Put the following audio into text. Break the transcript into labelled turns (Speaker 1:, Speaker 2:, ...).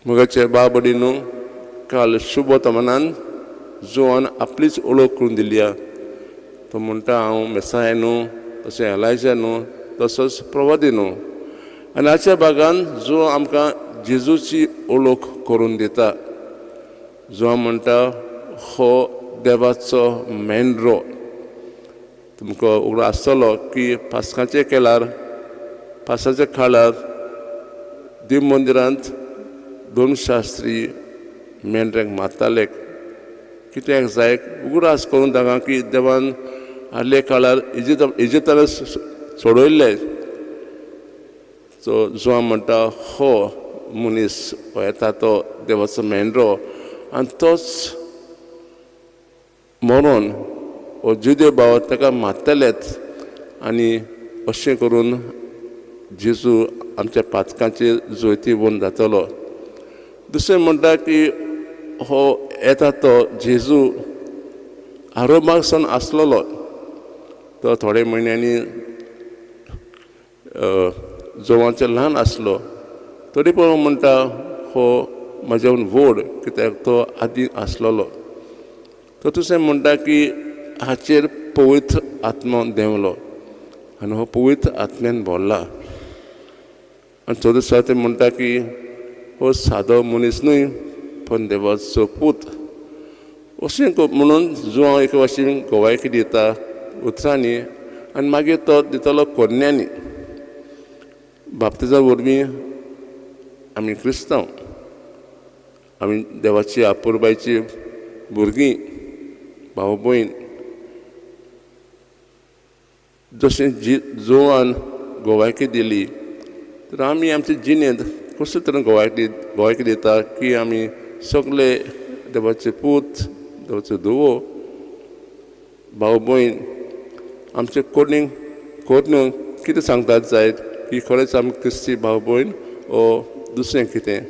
Speaker 1: मगाचे बाबडीनू काल शुभ तमनान जुआन आपलीच ओळख करून दिली तो म्हणटा हांव मेसाय न्हू तशें एलायजा न्हू तसोच प्रवादी न्हू आनी हाच्या भागान जो आमकां जेजूची ओळख करून दिता जो म्हणटा हो देवाचो मेंढरो तुमकां उगडो आसतलो की पास्काचे केल्यार पासाच्या काळार देव मंदिरांत 2 शास्त्री मेंढऱ्यांक मारताले कित्याक जाय उगडास करून तांकां की देवान आदले काळार इजिप्तान सोडयल्ले सो जो म्हणटा हो मनीस हो येता तो देवाचो मेंढरो आनी तोच मरोन हो जुदे भाव ताका मारतलेच आनी अशें करून जेजू आमच्या पातकांचेर जोयती वन जातलो दुसरें म्हणटा की हो येता तो जेजू आरोमाक सावन आसलेलो तो थोडे म्हयन्यांनी जोवांचो ल्हान आसलो तरी पूण म्हणटा हो म्हाज्यान व्हड कित्याक तो आदीं आसलेलो तो दुसरें म्हणटा की हाचेर पवित्र आत्मा देंवलो आनी हो पवित्र आत्म्यान भरला आनी चवथी ते म्हणटा की हो सादो मनीस न्हय पण देवाचो पूत अशें म्हणून जो हांव एके भाशेन गोवायकी दिता उतरांनी आनी मागीर तो दितलो कोन्यांनी बाप्तिजा वरवीं आमी क्रिस्तांव आमी देवाची आपुरबायची भुरगीं भाव भयण जशें जोवान गोवायकी दिली तर आमी आमचे जिणेंत कशे तरेन गोवायकी दिता की आमी सगळे देवाचे पूत देवाचो धुवो भाव भयण आमचे कोर्नेव कितें सांगतात जायत की खरेंच आमी क्रिस्ती भाव भयण ओ दुसरें कितें